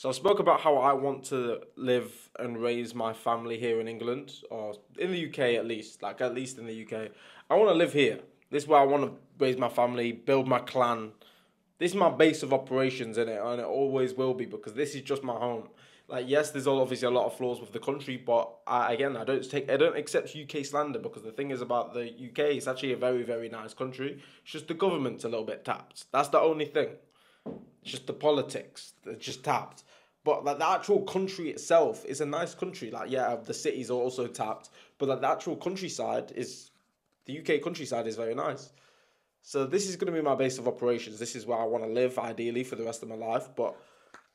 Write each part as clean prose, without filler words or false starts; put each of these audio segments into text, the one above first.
So I spoke about how I want to live and raise my family here in England, or in the UK at least, like at least in the UK. I want to live here. This is where I want to raise my family, build my clan. This is my base of operations in it, and it always will be because this is just my home. Like, yes, there's obviously a lot of flaws with the country, but I don't accept UK slander because the thing is about the UK, it's actually a very, very nice country. It's just the government's a little bit tapped. That's the only thing. It's just the politics that's just tapped. But like the actual country itself is a nice country. Like, yeah, the cities are also tapped, but like the actual countryside is the UK countryside is very nice. So this is going to be my base of operations. This is where I want to live ideally for the rest of my life. But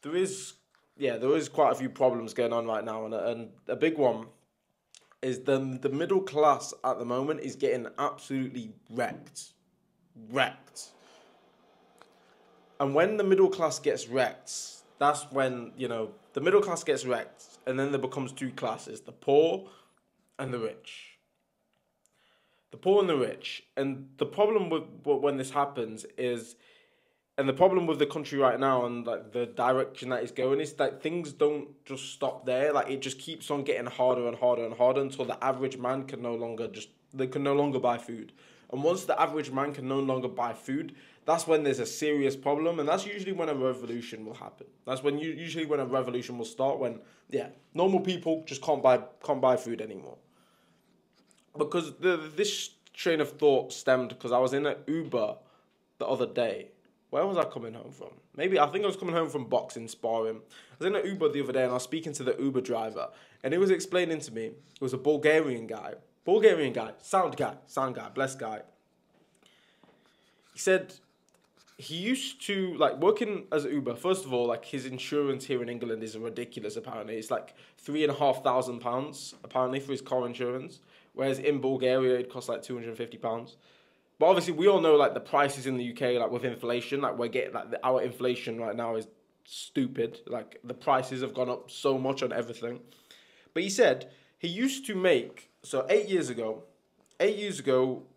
there is, there is quite a few problems going on right now, and a big one is the middle class at the moment is getting absolutely wrecked. And when the middle class gets wrecked, that's when, the middle class gets wrecked, and then there becomes two classes, the poor and the rich. The poor and the rich. And the problem with when this happens is, and the problem with the country right now and like the direction that it's going is that things don't just stop there. Like, it just keeps on getting harder and harder and harder until the average man can no longer buy food. And once the average man can no longer buy food, that's when there's a serious problem, and that's usually when a revolution will happen. That's when usually when a revolution will start, when normal people just can't buy food anymore. Because this train of thought stemmed because I was in an Uber the other day. Where was I coming home from? I think I was coming home from boxing sparring. I was in an Uber the other day and I was speaking to the Uber driver, and he was explaining to me, it was a Bulgarian guy, sound guy, blessed guy. He said he used to, like, working as an Uber, first of all, like, his insurance here in England is ridiculous, apparently. It's like £3,500, apparently, for his car insurance, whereas in Bulgaria, it costs like £250. But obviously, we all know, like, the prices in the UK, like, with inflation, like, we're getting, like, our inflation right now is stupid. Like, the prices have gone up so much on everything. But he said he used to make, so 8 years ago,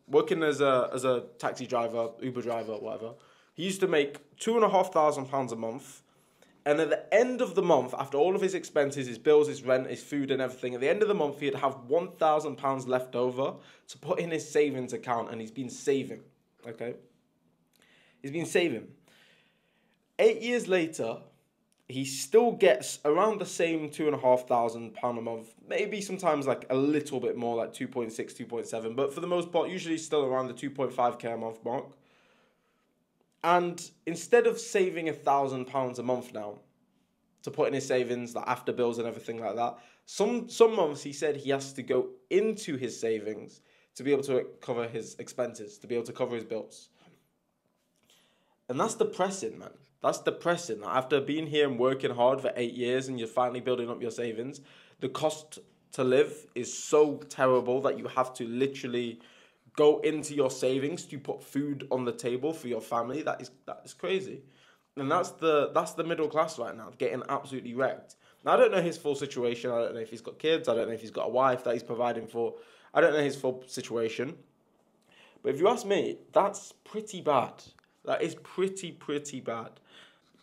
working as a taxi driver, Uber driver, whatever, he used to make £2,500 a month, and at the end of the month, after all of his expenses, his bills, his rent, his food and everything, at the end of the month, he'd have £1,000 left over to put in his savings account, and he's been saving, okay? He's been saving. 8 years later, he still gets around the same £2,500 a month, maybe sometimes like a little bit more, like 2.6, 2.7, but for the most part, usually still around the 2.5k a month mark. And instead of saving £1,000 a month now to put in his savings, like after bills and everything like that, some months he said he has to go into his savings to be able to cover his expenses, to be able to cover his bills. And that's depressing, man. That's depressing. After being here and working hard for 8 years and you're finally building up your savings, the cost to live is so terrible that you have to literally go into your savings to put food on the table for your family. That is crazy. And that's the middle class right now, getting absolutely wrecked. Now, I don't know his full situation. I don't know if he's got kids. I don't know if he's got a wife that he's providing for. I don't know his full situation. But if you ask me, that's pretty bad. That is pretty bad.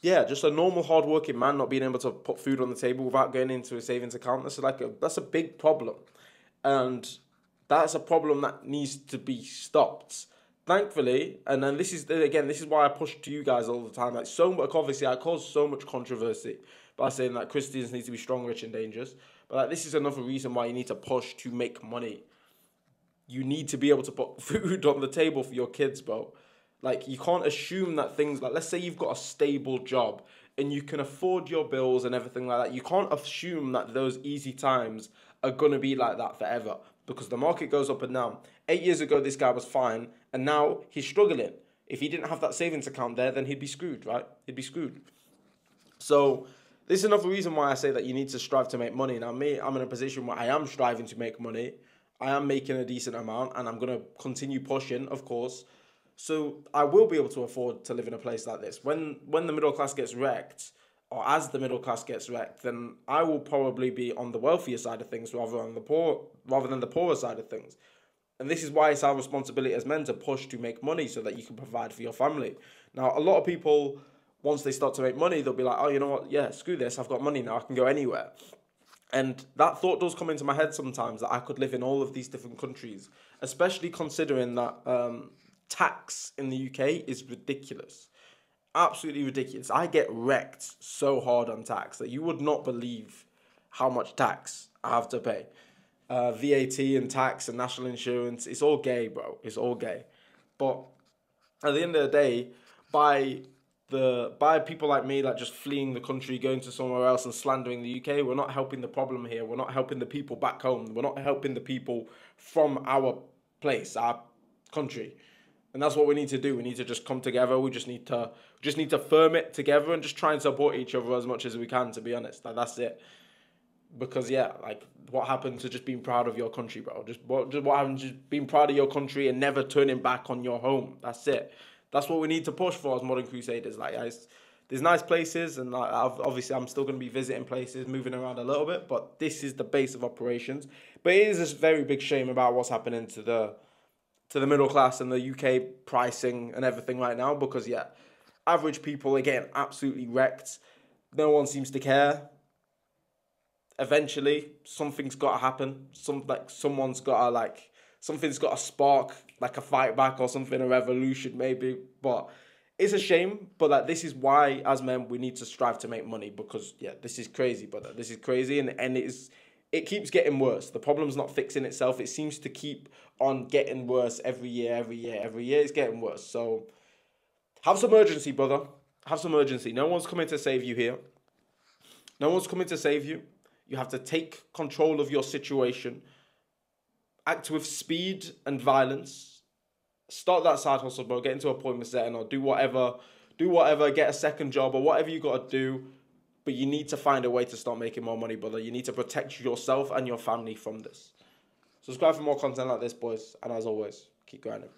Yeah, just a normal hard-working man not being able to put food on the table without going into a savings account. That's a big problem. And that's a problem that needs to be stopped. Thankfully, and then this is why I push to you guys all the time. Like, obviously, I cause so much controversy by saying that Christians need to be strong, rich, and dangerous. But like, this is another reason why you need to push to make money. You need to be able to put food on the table for your kids, bro. Like, you can't assume that things, like, let's say you've got a stable job and you can afford your bills and everything like that. You can't assume that those easy times are going to be like that forever, because the market goes up and down. 8 years ago, this guy was fine, and now he's struggling. If he didn't have that savings account there, then he'd be screwed, right? He'd be screwed. So this is another reason why I say that you need to strive to make money. Now, I'm in a position where I am striving to make money. I am making a decent amount, and I'm going to continue pushing, of course. So I will be able to afford to live in a place like this. When the middle class gets wrecked, or as the middle class gets wrecked, then I will probably be on the wealthier side of things rather than the poorer side of things. And this is why it's our responsibility as men to push to make money so that you can provide for your family. Now, a lot of people once they start to make money, they'll be like, oh, you know what? Yeah, screw this. I've got money now. I can go anywhere. And that thought does come into my head sometimes, that I could live in all of these different countries, especially considering that tax in the UK is ridiculous. Absolutely ridiculous. I get wrecked so hard on tax that you would not believe how much tax I have to pay. VAT and tax and national insurance, it's all gay, bro. It's all gay. But at the end of the day, by people like me, like just fleeing the country, going to somewhere else and slandering the UK, we're not helping the problem here. We're not helping the people back home. We're not helping the people from our place, our country. And that's what we need to do. We need to just come together. We just need to firm it together and just try and support each other as much as we can, to be honest. Like, that's it. Because yeah, like, what happened to just being proud of your country, bro? What happened to just being proud of your country and never turning back on your home? That's it. That's what we need to push for as Modern Crusaders. Like, there's nice places, and like, obviously I'm still going to be visiting places, moving around a little bit, but this is the base of operations. But it is a very big shame about what's happening to the middle class and the UK pricing and everything right now, because yeah, average people are getting absolutely wrecked. No one seems to care. Eventually, something's got to happen. Something's got to spark, like a fight back or something, a revolution maybe. But it's a shame. But like, this is why, as men, we need to strive to make money, because yeah, this is crazy, brother. This is crazy, and it keeps getting worse. The problem's not fixing itself. It seems to keep on getting worse every year. It's getting worse. So have some urgency, brother. Have some urgency. No one's coming to save you here. No one's coming to save you. You have to take control of your situation. Act with speed and violence. Start that side hustle, bro. Get into appointment setting or do whatever. Get a second job or whatever you got to do. But you need to find a way to start making more money, brother. You need to protect yourself and your family from this. Subscribe for more content like this, boys. And as always, keep grinding.